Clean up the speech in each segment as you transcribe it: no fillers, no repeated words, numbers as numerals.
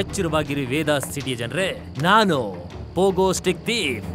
ಎಚ್ಚರವಾಗಿರಿ Vedas city ಜನರೇ, ನಾನು Pogo stick thief.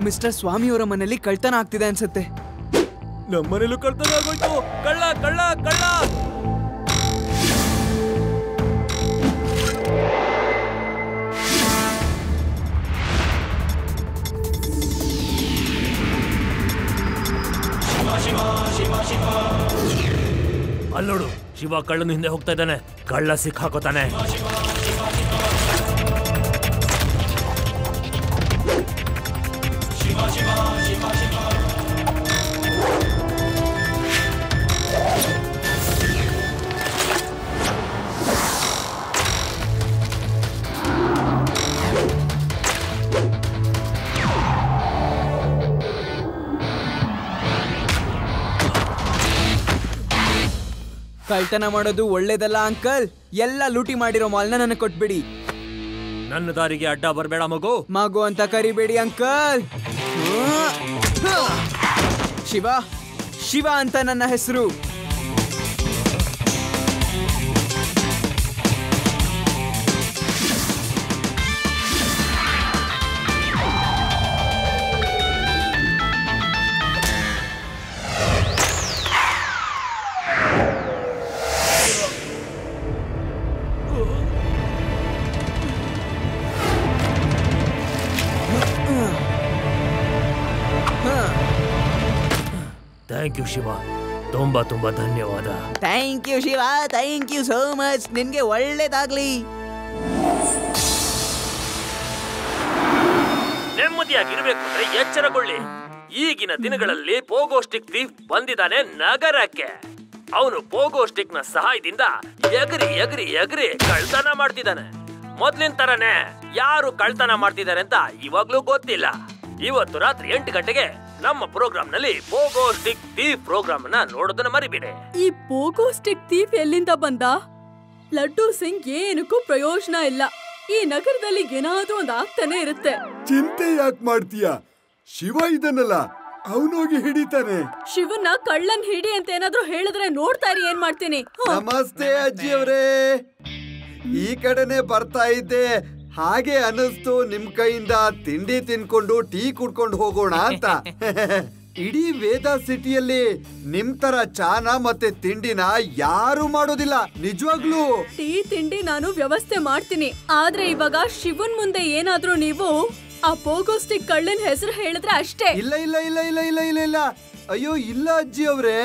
Mister ಸ್ವಾಮಿಯವರ ಮನೆಯಲ್ಲಿ ಕಳ್ತನ ಆಗ್ತಿದೆ ಅನ್ಸುತ್ತೆ. ನಮ್ಮನೇಲೂ ಕಳ್ತನ ಆಗೋಯ್ತು. ಕಳ್ಳ ಕಳ್ಳ ಕಳ್ಳ. ಅಲ್ಲೋಡು, ಶಿವ ಕಳ್ಳನ ಹಿಂದೆ ಹೋಗ್ತಾ ಇದ್ದಾನೆ. ಕಳ್ಳ ಸಿಕ್ಕಾಕೋತಾನೆ. ಕಳ್ತನ ಮಾಡೋದು ಒಳ್ಳೇದಲ್ಲ ಅಂಕಲ್. ಎಲ್ಲ ಲೂಟಿ ಮಾಡಿರೋ ಮಾಲ್ನ ನನಗೆ ಕೊಟ್ಬಿಡಿ. ನನ್ನ ದಾರಿಗೆ ಅಡ್ಡ ಬರಬೇಡ ಮಗು. ಮಗು ಅಂತ ಕರಿಬೇಡಿ ಅಂಕಲ್. ಶಿವ ಶಿವ ಅಂತ ನನ್ನ ಹೆಸರು. ಥ್ಯಾಂಕ್ ಯು ಶಿವ, ತುಂಬಾ ತುಂಬಾ ಧನ್ಯವಾದ. Thank you Shiva, thank you so much. ನಿನ್ಗೆ ಒಳ್ಳೇದಾಗ್ಲಿ. ನೆಮ್ಮದಿಯಾಗಿರ್ಬೇಕು ಅಂದ್ರೆ ಎಚ್ಚರಗೊಳ್ಳಿ. ಈಗಿನ ದಿನಗಳಲ್ಲಿ ಪೋಗೋ ಸ್ಟಿಕ್ ಥೀಫ್ ಬಂದಿದ್ದಾನೆ ನಗರಕ್ಕೆ. ಅವನು ಪೋಗೋ ಸ್ಟಿಕ್ ನ ಸಹಾಯದಿಂದ ಎಗರಿ ಎಗರಿ ಎಗರಿ ಕಳ್ತನ ಮಾಡ್ತಿದ್ದಾನೆ. ಮೊದ್ಲಿನ ತರನೇ ಯಾರು ಕಳ್ತನ ಮಾಡ್ತಿದ್ದಾರೆ ಅಂತ ಇವಾಗ್ಲೂ ಗೊತ್ತಿಲ್ಲ. ಇವತ್ತು ರಾತ್ರಿ 8 ಗಂಟೆಗೆ ನಮ್ಮ ಪ್ರೋಗ್ರಾಮ್ ನಲ್ಲಿ ಪೋಗೋ ಸ್ಟಿಕ್ ಥೀಫ್ ಪ್ರೋಗ್ರಾಮ್ ನ ನೋಡೋದನ್ನ ಮರಿಬೇಡಿ. ಈ ಪೋಗೋ ಸ್ಟಿಕ್ ಥೀಫ್ ಎಲ್ಲಿಂದ ಬಂದ? ಲಡ್ಡು ಸಿಂಗ್ ಏನಕ್ಕೂ ಪ್ರಯೋಜನ ಇಲ್ಲ. ಈ ನಗರದಲ್ಲಿ ಏನಾದ್ರೂ ಒಂದು ಆಗ್ತಾನೆ ಇರುತ್ತೆ. ಚಿಂತೆ ಯಾಕೆ ಮಾಡ್ತೀಯಾ? ಶಿವ ಇದನ್ನಲ್ಲ, ಅವನೋಗಿ ಹಿಡಿತಾನೆ. ಶಿವನ್ನ ಕಳ್ಳನ್ ಹಿಡಿ ಅಂತ ಏನಾದ್ರೂ ಹೇಳಿದ್ರೆ ನೋಡ್ತಾ ಇರಿ ಏನ್ ಮಾಡ್ತೀನಿ. ನಮಸ್ತೆ ಅಜ್ಜಿ ಅವರೇ, ಈ ಕಡೆನೆ ಬರ್ತಾ ಇದ್ದೆ. ಹಾಗೆ ಅನಿಸ್ತು ನಿಮ್ ಕೈಯಿಂದ ತಿಂಡಿ ತಿನ್ಕೊಂಡು ಟೀ ಕುಡ್ಕೊಂಡು ಹೋಗೋಣ ಅಂತ. ಇಡೀ ವೇದ ಸಿಟಿಯಲ್ಲಿ ನಿಮ್ ತರ ಚಾನ ಮತ್ತೆ ತಿಂಡಿನ ಯಾರು ಮಾಡೋದಿಲ್ಲ. ನಿಜವಾಗ್ಲೂ ಟೀ ತಿಂಡಿ ನಾನು ವ್ಯವಸ್ಥೆ ಮಾಡ್ತೀನಿ. ಆದ್ರೆ ಇವಾಗ ಶಿವನ್ ಮುಂದೆ ಏನಾದ್ರೂ ನೀವು ಆ ಪೋಗೋ ಸ್ಟಿಕ್ ಕಳ್ಳನ್ ಹೆಸರು ಹೇಳಿದ್ರೆ ಅಷ್ಟೇ. ಇಲ್ಲ ಇಲ್ಲ ಇಲ್ಲ ಇಲ್ಲ ಇಲ್ಲ ಇಲ್ಲ ಇಲ್ಲ. ಅಯ್ಯೋ ಇಲ್ಲ ಅಜ್ಜಿ ಅವ್ರೆ,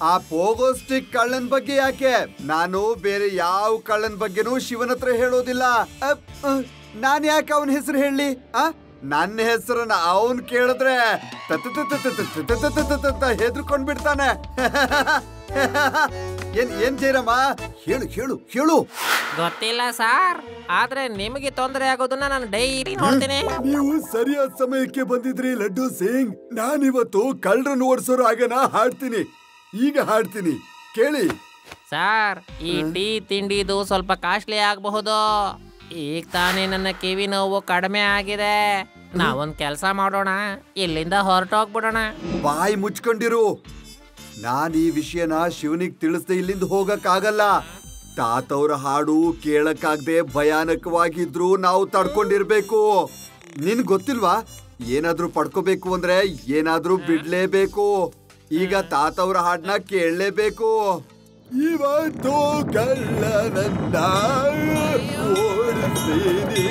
ಆ ಪೋಗೋ ಸ್ಟಿಕ್ ಕಳ್ಳನ್ ಬಗ್ಗೆ ಯಾಕೆ? ನಾನು ಬೇರೆ ಯಾವ ಕಳ್ಳನ್ ಬಗ್ಗೆನೂ ಶಿವನ ಹತ್ರ ಹೇಳೋದಿಲ್ಲ. ನಾನ್ ಯಾಕೆ ಅವನ ಹೆಸರು ಹೇಳಿ? ನನ್ನ ಹೆಸರನ್ನ ಅವನ್ ಕೇಳಿದ್ರೆ ಹೆದರ್ಕೊಂಡ್ ಬಿಡ್ತಾನೆ. ಏನ್ ಜಯರಾಮ, ಹೇಳು ಹೇಳು ಹೇಳು. ಗೊತ್ತಿಲ್ಲ ಸರ್, ಆದ್ರೆ ನಿಮಗೆ ತೊಂದರೆ ಆಗೋದನ್ನ ನಾನು ಡೈಲಿ ನೋಡ್ತೀನಿ. ನೀವು ಸರಿಯಾದ ಸಮಯಕ್ಕೆ ಬಂದಿದ್ರಿ ಲಡ್ಡು ಸಿಂಗ್. ನಾನಿವತ್ತು ಕಳ್ಳರನ್ನು ಓಡಿಸೋರು ಆಗನ ಹಾಡ್ತೀನಿ. ಈಗ ಹಾಡ್ತೀನಿ, ಕೇಳಿ. ಸರ್, ಈ ಟೀ ತಿಂಡಿದು ಸ್ವಲ್ಪ ಕಾಸ್ಟ್ಲಿ ಆಗಬಹುದು. ಈಗ ತಾನೇ ನನ್ನ ಕಿವಿ ನೋವು ಕಡಿಮೆ ಆಗಿದೆ. ನಾವೊಂದ್ ಕೆಲಸ ಮಾಡೋಣ, ಇಲ್ಲಿಂದ ಹೊರಟೋಗ್ಬಿಡೋಣ. ಬಾಯಿ ಮುಚ್ಕೊಂಡಿರು. ನಾನ್ ಈ ವಿಷಯನ ಶಿವನಿಗೆ ತಿಳಿಸ್ದೆ ಇಲ್ಲಿಂದ ಹೋಗಕ್ಕಾಗಲ್ಲ. ತಾತವ್ರ ಹಾಡು ಕೇಳಕ್ಕಾಗ್ದೆ ಭಯಾನಕವಾಗಿದ್ರು ನಾವು ತಡ್ಕೊಂಡಿರ್ಬೇಕು. ನಿನ್ ಗೊತ್ತಿಲ್ವಾ, ಏನಾದ್ರೂ ಪಡ್ಕೋಬೇಕು ಅಂದ್ರೆ ಏನಾದ್ರೂ ಬಿಡ್ಲೇಬೇಕು. ಈಗ ತಾತವ್ರ ಹಾಡನ್ನ ಕೇಳಲೇಬೇಕು. ಇವತ್ತು ಕಳ್ಳನನ್ನ ಓಡಿಸ್ತೀನಿ,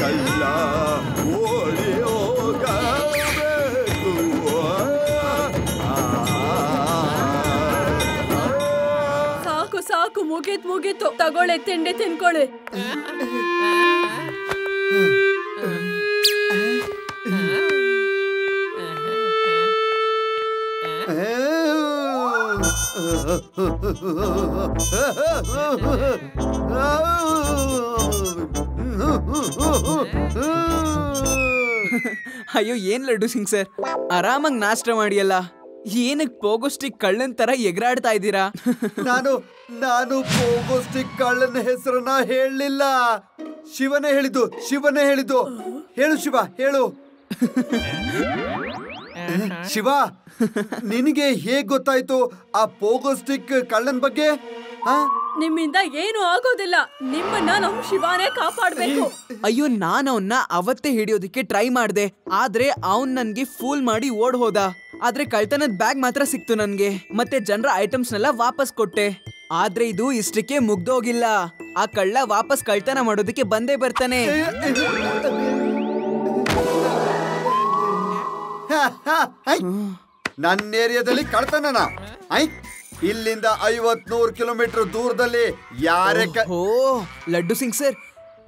ಕಳ್ಳ ಓಡಿ ಹೋಗಬೇಕು. ಸಾಕು ಸಾಕು, ಮುಗೀತು. ತಗೊಳ್ಳಿ, ತಿಂಡಿ ತಿನ್ಕೊಳ್ಳಿ. ಅಯ್ಯೋ, ಏನ್ ಲಡ್ಡು ಸಿಂಗ್ ಸರ್, ಆರಾಮಾಗಿ ನಾಷ್ಟ ಮಾಡಿಯಲ್ಲ. ಏನಕ್ ಪೋಗೋಸ್ಟಿಕ್ ಕಳ್ಳನ್ ತರ ಎಗರಾಡ್ತಾ ಇದ್ದೀರಾ? ನಾನು ಪೋಗೋಸ್ಟಿಕ್ ಕಳ್ಳನ ಹೆಸರನ್ನ ಹೇಳಲಿಲ್ಲ. ಶಿವನೇ ಹೇಳಿದ್ದು. ಹೇಳು ಶಿವ, ಹೇಳು. ಶಿವ, ನಿನಗೆ ಹೇಗ್ ಗೊತ್ತಾಯ್ತು ಆ ಪೋಗೋಸ್ಟಿಕ್ ಕಳ್ಳನ್ ಬಗ್ಗೆ? ನಿಮ್ಮಿಂದ ಏನು ಆಗೋದಿಲ್ಲ. ನಿಮ್ಮನ್ನ ನಮ್ ಶಿವಾನೇ ಕಾಪಾಡ್ಬೇಕು. ಅಯ್ಯೋ, ನಾನ್ ಅವನ್ನ ಅವತ್ತೇ ಹಿಡಿಯೋದಕ್ಕೆ ಟ್ರೈ ಮಾಡ್ದೆ, ಆದ್ರೆ ಅವನ್ ನನ್ಗೆ ಫೂಲ್ ಮಾಡಿ ಓಡ್ ಹೋದ. ಆದ್ರೆ ಕಳ್ತನದ ಬ್ಯಾಗ್ ಮಾತ್ರ ಸಿಕ್ತು ನನ್ಗೆ. ಮತ್ತೆ ಜನರ ಐಟಮ್ಸ್ನೆಲ್ಲ ವಾಪಸ್ ಕೊಟ್ಟೆ. ಆದ್ರೆ ಇದು ಇಷ್ಟಕ್ಕೆ ಮುಗ್ದೋಗಿಲ್ಲ. ಆ ಕಳ್ಳ ವಾಪಸ್ ಕಳ್ತನ ಮಾಡೋದಕ್ಕೆ ಬಂದೇ ಬರ್ತಾನೆ. ನನ್ನ ಏರಿಯಾದಲ್ಲಿ ಕಳ್ತನನ? ಇಲ್ಲಿಂದ 50-100 ಕಿಲೋಮೀಟರ್ ದೂರದಲ್ಲಿ ಯಾರೇ ಲಡ್ಡು ಸಿಂಗ್ ಸರ್,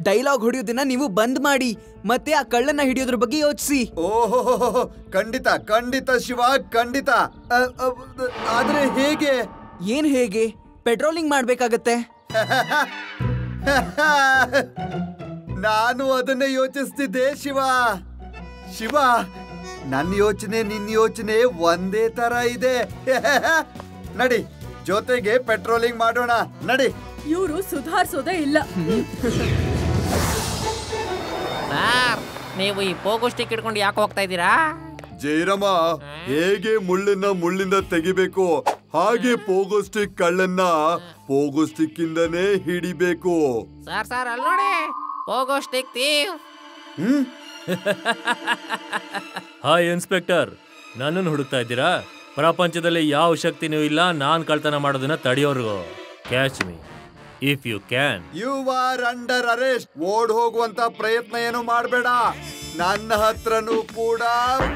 ಡೈಲಾಗ್ ಹೊಡೆಯೋದನ್ನ ನೀವು ಬಂದ್ ಮಾಡಿ, ಮತ್ತೆ ಆ ಕಳ್ಳನ್ನ ಹಿಡಿಯೋದ್ರ ಬಗ್ಗೆ ಯೋಚಿಸಿ. ಓಹೋ, ಖಂಡಿತ ಶಿವ, ಖಂಡಿತ. ಆದ್ರೆ ಹೇಗೆ? ಏನ್ ಹೇಗೆ? ಪೆಟ್ರೋಲಿಂಗ್ ಮಾಡ್ಬೇಕಾಗತ್ತೆ. ನಾನು ಅದನ್ನೇ ಯೋಚಿಸ್ತಿದ್ದೆ ಶಿವ. ನನ್ನ ಯೋಚನೆ ನಿನ್ನ ಯೋಚನೆ ಒಂದೇ ತರ ಇದೆ. ನಡಿ, ಜೊತೆಗೆ ಪೆಟ್ರೋಲಿಂಗ್ ಮಾಡೋಣ, ನಡಿ. ಇವರು ಸುಧಾರಿಸೋದೇ ಇಲ್ಲ. ಸರ್, ನೀವು ಈ ಪೋಗೋಸ್ಟಿಕ್ ಇಟ್ಕೊಂಡು ಯಾಕೆ ಹೋಗ್ತಾ ಇದ್ದೀರಾ? ಜಯರಾಮ, ಹೇಗೆ ಮುಳ್ಳಿಂದ ತೆಗಿಬೇಕು ಹಾಗೆ ಪೋಗೋಸ್ಟಿಕ್ ಕಳ್ಳನ್ನ ಪೋಗೋಸ್ಟಿಕ್ ಇಂದನೇ ಹಿಡಿಬೇಕು. ಸರ್ ಅಲ್ಲಿ ನೋಡಿ, ಪೋಗೋಸ್ಟಿಕ್ ಥೀವ್. ಹಾಯ್ ಇನ್ಸ್ಪೆಕ್ಟರ್, ನನ್ನನ್ನು ಹುಡುಕ್ತಾ ಇದ್ದೀರಾ? ಪ್ರಪಂಚದಲ್ಲಿ ಯಾವ ಶಕ್ತಿನೂ ಇಲ್ಲ ನಾನ್ ಕಳ್ತನ ಮಾಡೋದನ್ನ ತಡೆಯೋರ್ಗು. Catch me if you can. You are under arrest. ಓಡ್ ಹೋಗುವಂತ ಪ್ರಯತ್ನ ಏನು ಮಾಡಬೇಡ. ನನ್ನ ಹತ್ರನೂ ಕೂಡ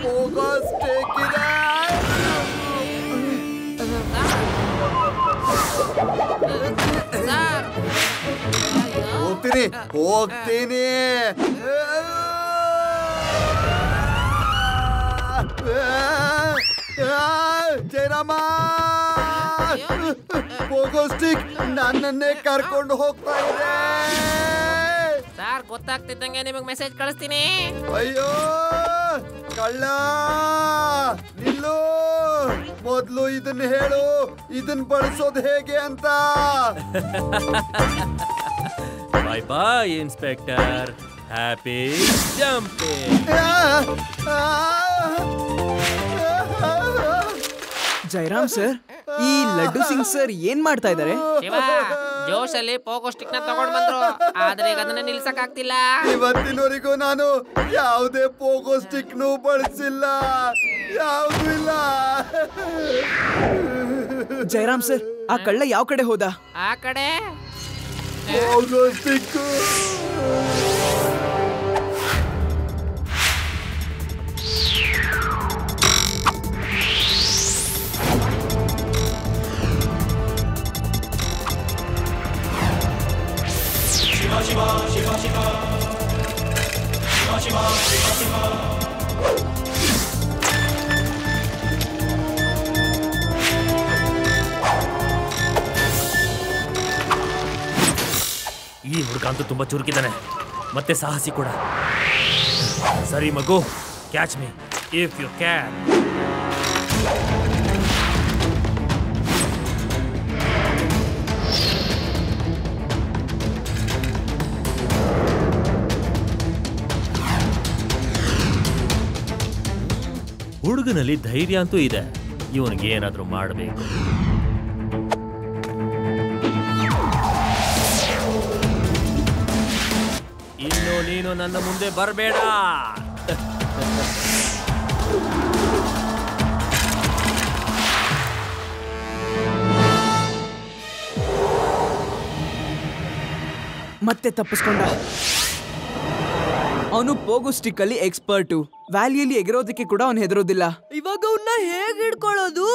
ಪೋಗೋಸ್ಟಿಕ್ ಇದೆ. ಹೋಗ್ತೀನಿ. ಜಯರಾಮ, ಪೋಗೋಸ್ಟಿಕ್ ನನ್ನನ್ನೇ ಕರ್ಕೊಂಡು ಹೋಗ್ತಾ ಇದೆ. ಸರ್, ಗೊತ್ತಾಗ್ತಿದ್ದಂಗೆ ನಿಮಗೆ ಮೆಸೇಜ್ ಕಳಿಸ್ತೀನಿ. ಅಯ್ಯೋ ಕಳ್ಳ, ನಿಲ್ಲು. ಮೊದ್ಲು ಇದನ್ನ ಹೇಳು, ಇದನ್ನ ಬಳಸೋದು ಹೇಗೆ ಅಂತ. Bye bye inspector, happy jumping. Jayaram sir, ಈ ಲಡ್ಡು ಸಿಂಗ್ ಸರ್ ಏನ್ ಮಾಡ್ತಾ ಇದ್ದಾರೆ? ಶಿವ, ಜೋಶಲ್ಲಿ ಪೋಗೋಸ್ಟಿಕ್ ನ ತಗೊಂಡ್ ಬಂದ್ರು, ಆದ್ರೆ ಈಗ ಅದನ್ನ ನಿಲ್ಸಕ್ ಆಗ್ತಿಲ್ಲ. ಇವತ್ತಿನವರೆಗೂ ನಾನು ಯಾವುದೇ ಪೋಗೋಸ್ಟಿಕ್ ನು ಬಳಸಿಲ್ಲ, ಯಾವ್ದು ಇಲ್ಲ. ಜಯರಾಮ್ ಸರ್, ಆ ಕಳ್ಳ ಯಾವ ಕಡೆ ಹೋದ? ಆ ಕಡೆ ಪೋಗೋಸ್ಟಿಕ್. ಅಂತೂ ತುಂಬಾ ಚುರುಕಿದ್ದಾನೆ, ಮತ್ತೆ ಸಾಹಸಿ ಕೂಡ. ಸರಿ ಮಗು, catch me if you can. ಹುಡುಗನಲ್ಲಿ ಧೈರ್ಯ ಅಂತೂ ಇದೆ, ಇವನಿಗೆ ಏನಾದ್ರೂ ಮಾಡಬೇಕು. ಇನ್ನು ನೀನು ನನ್ನ ಮುಂದೆ ಬರಬೇಡ. ಮತ್ತೆ ತಪ್ಪಿಸ್ಕೊಂಡ. ಅವನು ಪೋಗೋ ಸ್ಟಿಕ್ ಅಲ್ಲಿ ಎಕ್ಸ್ಪರ್ಟು. ವ್ಯಾಲಿಯಲ್ಲಿ ಎಗರೋದಕ್ಕೆ ಕೂಡ ಅವನು ಹೆದರೋದಿಲ್ಲ. ಇವಾಗ ಅವನ್ನ ಹೇಗ್ ಹಿಡ್ಕೊಳ್ಳೋದು?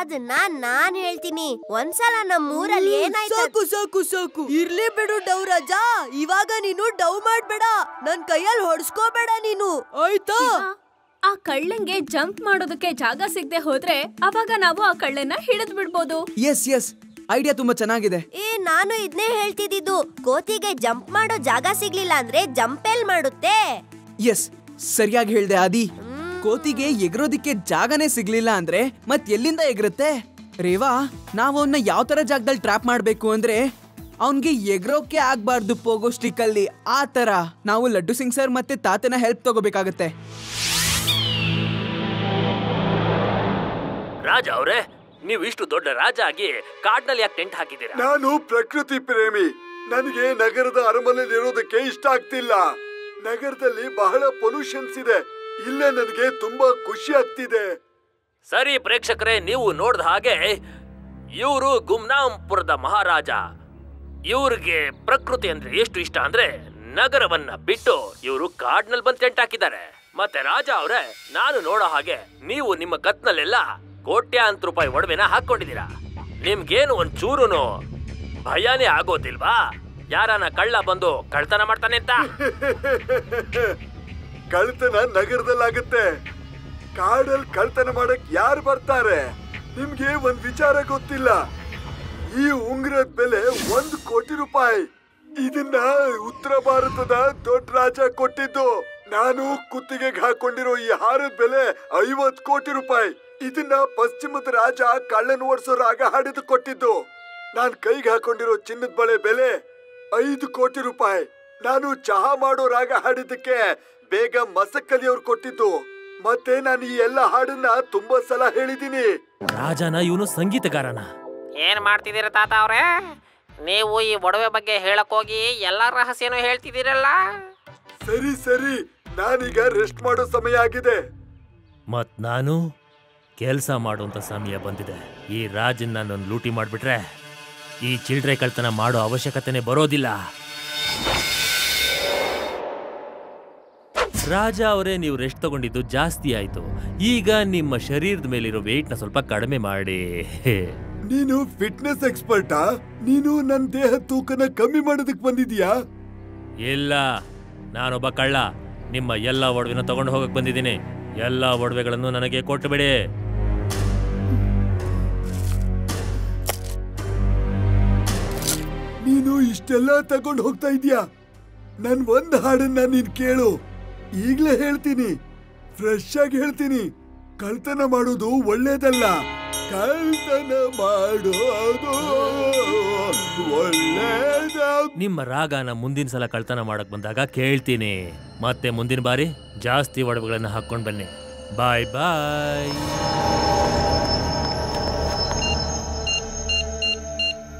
ಅದನ್ನ ನಾನ್ ಹೇಳ್ತೀನಿ. ಒಂದ್ಸಲ ನಮ್ಮೂರಲ್ಲಿ ಏನಾಯ್ತು? ಸಾಕು ಸಾಕು ಸಾಕು, ಇರ್ಲಿ ಬಿಡು ಡವ್ ರಾಜ. ಇವಾಗ ನೀನು ಡವ್ ಮಾಡ್ಬೇಡ, ನನ್ ಕೈಯಲ್ಲಿ ಹೊಡ್ಸ್ಕೋಬೇಡ ನೀನು, ಆಯ್ತಾ? ಆ ಕಳ್ಳಂಗೆ ಜಂಪ್ ಮಾಡೋದಕ್ಕೆ ಜಾಗ ಸಿಗದೆ ಹೋದ್ರೆ ಅವಾಗ ನಾವು ಆ ಕಳ್ಳನ್ನ ಹಿಡಿದ್ ಬಿಡ್ಬೋದು. ಎಸ್ ಎಸ್, ಐಡಿಯಾ ತುಂಬಾ ಚೆನ್ನಾಗಿದೆ. ನಾನು ಇದನ್ನೇ ಹೇಳ್ತಿದ್ದು. ಕೋತಿಗೆ ಜಂಪ್ ಮಾಡೋ ಜಾಗ ಸಿಗ್ಲಿಲ್ಲ ಅಂದ್ರೆ ಜಂಪ್ ಎಲ್ ಮಾಡುತ್ತೆ? ಎಸ್, ಸರಿಯಾಗಿ ಹೇಳ್ದೆ ಆದಿ. ಕೋತಿಗೆ ಎಗರೋದಿಕ್ಕೆ ಜಾಗನೇ ಸಿಗ್ಲಿಲ್ಲ ಅಂದ್ರೆ ಮತ್ ಎಲ್ಲಿಂದ ಎಗರುತ್ತೆ? ರೇವಾ, ನಾವು ಅವನ್ನ ಯಾವ ತರ ಜಾಗದಲ್ಲಿ ಟ್ರ್ಯಾಪ್ ಮಾಡ್ಬೇಕು ಅಂದ್ರೆ ಅವನ್ಗೆ ಎಗರೋಕೆ ಆಗ್ಬಾರ್ದು ಪೋಗೋ ಸ್ಟಿಕ್ ಅಲ್ಲಿ. ಆ ತರ ನಾವು ಲಡ್ಡು ಸಿಂಗ್ ಸರ್ ಮತ್ತೆ ತಾತನ ಹೆಲ್ಪ್ ತಗೋಬೇಕಾಗತ್ತೆ. ರಾಜ ಅವ್ರೆ, ನೀವು ಇಷ್ಟು ದೊಡ್ಡ ರಾಜ ಆಗಿ ಕಾಡ್ನಲ್ಲಿ ಯಾಕೆ ಟೆಂಟ್ ಹಾಕಿದ್ದೀರಾ? ನಾನು ಪ್ರಕೃತಿ ಪ್ರೇಮಿ. ನನಗೆ ನಗರದ ಅರಮನೆಯಲ್ಲಿ ಇರೋದಕ್ಕೆ ಇಷ್ಟ ಆಗ್ತಿಲ್ಲ. ನಗರದಲ್ಲಿ ಬಹಳ ಪೊಲ್ಯೂಷನ್ಸ್ ಇದೆ. ಇಲ್ಲೇ ನನಗೆ ತುಂಬಾ ಖುಷಿ ಆಗ್ತಿದೆ. ಸರಿ ಪ್ರೇಕ್ಷಕರೇ, ನೀವು ನೋಡ್ದ ಹಾಗೆ ಇವರು ಗುಮ್ನಾಂಪುರದ ಮಹಾರಾಜ. ಇವ್ರಿಗೆ ಪ್ರಕೃತಿ ಅಂದ್ರೆ ಎಷ್ಟು ಇಷ್ಟ ಅಂದ್ರೆ ನಗರವನ್ನ ಬಿಟ್ಟು ಇವರು ಕಾಡ್ನಲ್ಲಿ ಬಂದು ಟೆಂಟ್ ಹಾಕಿದ್ದಾರೆ. ಮತ್ತೆ ರಾಜ ಅವ್ರೆ, ನಾನು ನೋಡೋ ಹಾಗೆ ನೀವು ನಿಮ್ಮ ಕತ್ನಲ್ಲೆಲ್ಲ ಕೋಟ್ಯಾಂತರ ರೂಪಾಯಿ ಒಡವೆನ ಹಾಕೊಂಡಿದ್ದೀರಾ. ನಿಮ್ಗೇನು ಒಂದ್ ಚೂರುನು ಭಯನೇ ಆಗೋದಿಲ್ವಾ? ಯಾರನ್ನ ಕಳ್ಳ ಬಂದು ಕಳ್ತನ ಮಾಡ್ತಾನೆ ಅಂತ? ಕಳ್ತನ ನಗರದಲ್ಲಾಗುತ್ತೆ, ಕಾಡಲ್ಲಿ ಕಳ್ತನ ಮಾಡಕ್ ಯಾರು ಬರ್ತಾರೆ? ನಿಮ್ಗೆ ಒಂದ್ ವಿಚಾರ ಗೊತ್ತಿಲ್ಲ. ಈ ಉಂಗುರದ ಬೆಲೆ 1 ಕೋಟಿ ರೂಪಾಯಿ. ಇದನ್ನ ಉತ್ತರ ಭಾರತದ ದೊಡ್ಡ ರಾಜ ಕೊಟ್ಟಿದ್ದು. ನಾನು ಕುತ್ತಿಗೆಗೆ ಹಾಕೊಂಡಿರೋ ಈ ಹಾರದ ಬೆಲೆ 50 ಕೋಟಿ ರೂಪಾಯಿ. ಇದನ್ನ ಪಶ್ಚಿಮದ ರಾಜ ಕಳ್ಳನ ಓಡಿಸೋ ರಾಗ ಹಾಡಿದು ಕೊಟ್ಟಿದ್ದು. ನಾನ್ ಕೈಗೆ ಹಾಕೊಂಡಿರೋ ಚಿನ್ನದ ಬಳೆ ಬೆಲೆ 5 ಕೋಟಿ ರೂಪಾಯಿ. ನಾನು ಚಹಾ ಮಾಡೋ ರಾಗ ಹಾಡಿದ್ದಕ್ಕೆ ಬೇಗ ಮಸಕ್ಕಲಿ ಅವ್ರು ಕೊಟ್ಟಿದ್ದು. ಮತ್ತೆ ನಾನು ಈ ಎಲ್ಲ ಹಾಡನ್ನ ತುಂಬಾ ಸಲ ಹೇಳಿದೀನಿ. ರಾಜನ ಇವನು ಸಂಗೀತಗಾರನ. ಏನ್ ಮಾಡ್ತಿದ್ದೀರ ತಾತ ಅವ್ರೆ? ನೀವು ಈ ಒಡವೆ ಬಗ್ಗೆ ಹೇಳಕ್ ಹೋಗಿ ಎಲ್ಲಾ ರಹಸ್ಯನೂ ಹೇಳ್ತಿದ್ದೀರಲ್ಲ. ಸರಿ ಸರಿ, ನಾನೀಗ ರೆಸ್ಟ್ ಮಾಡೋ ಸಮಯ ಆಗಿದೆ. ಮತ್ ನಾನು ಕೆಲಸ ಮಾಡುವಂತ ಸಮಯ ಬಂದಿದೆ. ಈ ರಾಜನ್ ನನ್ನನ್ನು ಲೂಟಿ ಮಾಡ್ಬಿಟ್ರೆ ಈ ಚಿಲ್ಡ್ರೆ ಕಳ್ತನ ಮಾಡೋ ಅವಶ್ಯಕತೆನೆ ಬರೋದಿಲ್ಲ. ರಾಜ ಅವರೇ, ನೀವು ರೆಸ್ಟ್ ತಗೊಂಡಿದ್ದು ಜಾಸ್ತಿ ಆಯ್ತು. ಈಗ ನಿಮ್ಮ ಶರೀರದ ಮೇಲಿರೋ ವೆಯ್ಟ್ ನ ಸ್ವಲ್ಪ ಕಡಿಮೆ ಮಾಡಿ. ನೀನು ಫಿಟ್ನೆಸ್ ಎಕ್ಸ್ಪರ್ಟಾ? ನೀನು ನನ್ನ ದೇಹ ತೂಕನ ಕಮ್ಮಿ ಮಾಡೋದಕ್ಕೆ ಬಂದಿದ್ಯಾ? ಇಲ್ಲ, ನಾನೊಬ್ಬ ಕಳ್ಳ. ನಿಮ್ಮ ಎಲ್ಲ ಒಡವೆನ ತಗೊಂಡು ಹೋಗಕ್ ಬಂದಿದ್ದೀನಿ. ಎಲ್ಲ ಒಡವೆಗಳನ್ನು ನನಗೆ ಕೊಟ್ಟು ಬಿಡಿ. ನೀನು ಇಷ್ಟೆಲ್ಲ ತಗೊಂಡು ಹೋಗ್ತಾ ಇದೀಯಾ? ನನ್ ಒಂದ್ ಹಾಡನ್ನ ನೀನ್ ಕೇಳು. ಈಗ್ಲೇ ಹೇಳ್ತೀನಿ, ಫ್ರೆಶ್ ಆಗಿ ಹೇಳ್ತೀನಿ. ಕಳ್ತನ ಮಾಡೋದು ಒಳ್ಳೇದಲ್ಲ. ಕಳ್ತನ ಮಾಡೋದು ಒಳ್ಳೇದ. ನಿಮ್ಮ ರಾಗನ ಮುಂದಿನ ಸಲ ಕಳ್ತನ ಮಾಡಕ್ ಬಂದಾಗ ಕೇಳ್ತೀನಿ. ಮತ್ತೆ ಮುಂದಿನ ಬಾರಿ ಜಾಸ್ತಿ ಒಡವೆಗಳನ್ನ ಹಾಕೊಂಡ್ ಬನ್ನಿ. ಬಾಯ್ ಬಾಯ್.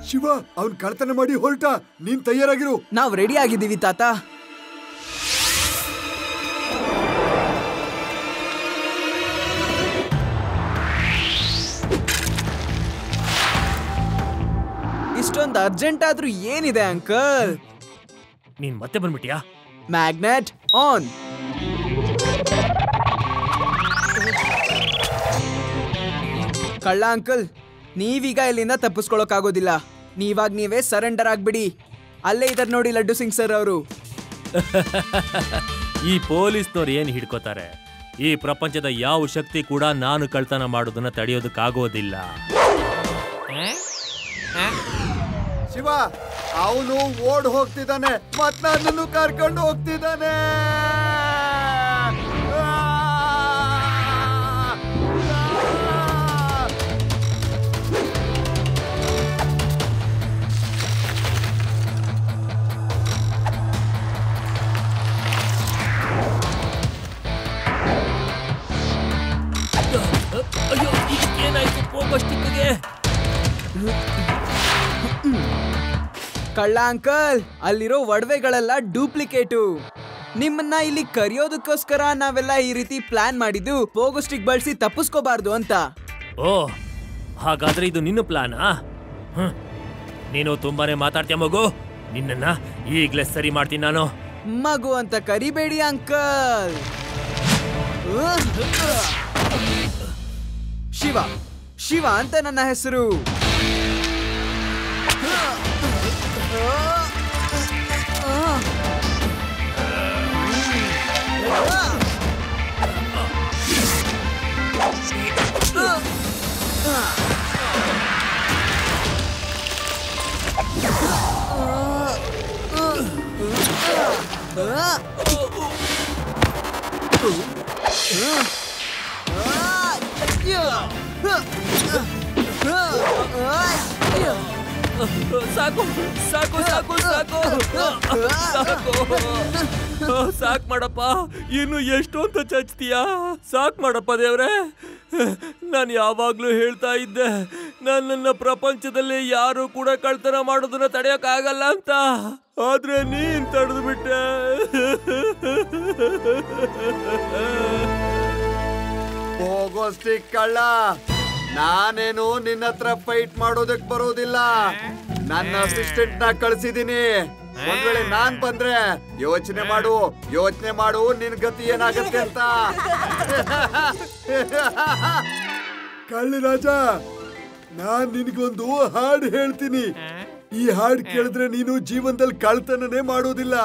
ಶಿವ, ಅವ್ನ್ ಕಳ್ತನ ಮಾಡಿ ಹೊರಟ. ನೀನ್ ತಯಾರಾಗಿರು. ನಾವ್ ರೆಡಿ ಆಗಿದ್ದೀವಿ ತಾತ. ಇಷ್ಟೊಂದು ಅರ್ಜೆಂಟ್ ಆದ್ರೂ ಏನಿದೆ ಅಂಕಲ್? ನೀನ್ ಮತ್ತೆ ಬಂದ್ಬಿಟ್ಟಿಯಾ? Magnet on. ಕಳ್ಳ ಅಂಕಲ್, ನೀವೀಗ ಇಲ್ಲಿಂದ ತಪ್ಪಿಸ್ಕೊಳಕ್ಕಾಗೋದಿಲ್ಲ. ನೀವೇ ಸರೆಂಡರ್ ಆಗ್ಬಿಡಿ. ಅಲ್ಲೇ ಇದಾರೆ ನೋಡಿ ಲಡ್ಡು ಸಿಂಗ್ ಸರ್ ಅವರು. ಈ ಪೊಲೀಸ್ನವ್ರು ಏನ್ ಹಿಡ್ಕೋತಾರೆ? ಈ ಪ್ರಪಂಚದ ಯಾವ ಶಕ್ತಿ ಕೂಡ ನಾನು ಕಳ್ತನ ಮಾಡೋದನ್ನ ತಡೆಯೋದಕ್ಕಾಗೋದಿಲ್ಲ. ಶಿವ ಅವನು ಓಡ್ ಹೋಗ್ತಿದ್ದಾನೆ ಮತ್ ನನ್ನನ್ನು ಕರ್ಕೊಂಡು ಹೋಗ್ತಿದ್ದಾನೆ. ಅಯ್ಯೋ ಇದಕ್ಕೇನಾಯ್ತು ಪೋಗೋ ಸ್ಟಿಕ್ಗೆ? ಕಳ್ಳ ಅಂಕಲ್, ಅಲ್ಲಿರೋ ಒಡವೆಗಳೆಲ್ಲ ಡೂಪ್ಲಿಕೇಟು. ನಿಮ್ಮನ್ನ ಇಲ್ಲಿ ಕರೆಯೋದಕ್ಕೋಸ್ಕರ ನಾವೆಲ್ಲ ಈ ರೀತಿ ಪ್ಲಾನ್ ಮಾಡಿದ್ದು ಪೋಗೋ ಸ್ಟಿಕ್ ಬಳಸಿ ತಪ್ಪಿಸ್ಕೋಬಾರ್ದು ಅಂತ. ಓ ಹಾಗಾದ್ರೆ ಇದು ನಿನ್ನ ಪ್ಲಾನಾ? ನೀನು ತುಂಬಾನೇ ಮಾತಾಡ್ತೀಯ ಮಗು. ನಿನ್ನನ್ನ ಈಗ್ಲೇ ಸರಿ ಮಾಡ್ತೀನಿ ನಾನು. ಮಗು ಅಂತ ಕರಿಬೇಡಿ ಅಂಕಲ್. ಶಿವ ಶಿವ ಅಂತ ನನ್ನ ಹೆಸರು. ಸಾಕು ಸಾಕು ಸಾಕು ಸಾಕು ಸಾಕು ಸಾಕ್ ಮಾಡಪ್ಪ. ಇನ್ನು ಎಷ್ಟು ಅಂತ ಚಚ್ತೀಯಾ? ಸಾಕ್ ಮಾಡಪ್ಪ ದೇವ್ರೆ. ನಾನು ಯಾವಾಗ್ಲೂ ಹೇಳ್ತಾ ಇದ್ದೆ ನನ್ನ ಪ್ರಪಂಚದಲ್ಲಿ ಯಾರು ಕೂಡ ಕಳ್ತನ ಮಾಡೋದನ್ನ ತಡೆಯೋಕ್ಕಾಗಲ್ಲ ಅಂತ. ಆದ್ರೆ ನೀನ್ ತಡೆದು ಬಿಟ್ಟೆ. ಹೋಗೋ ಸ್ಟಿಕ್ ಕಳ್ಳ, ನಾನೇನು ನಿನ್ನ ಹತ್ರ ಫೈಟ್ ಮಾಡೋದಕ್ ಬರೋದಿಲ್ಲ. ನನ್ನ ಅಸಿಸ್ಟೆಂಟ್ ನ ಕಳ್ಸಿದೀನಿ. ಒಂದ್ ವೇಳೆ ನಾನ್ ಬಂದ್ರೆ ಯೋಚನೆ ಮಾಡು ನಿನ್ ಗತಿ ಏನಾಗತ್ತೆ ಅಂತ. ಕಳ್ಳರಾಜ, ನಾನ್ ನಿನ್ಗೊಂದು ಹಾಡ್ ಹೇಳ್ತೀನಿ. ಈ ಹಾಡ್ ಕೇಳಿದ್ರೆ ನೀನು ಜೀವನದಲ್ಲಿ ಕಳ್ತನನೇ ಮಾಡೋದಿಲ್ಲ.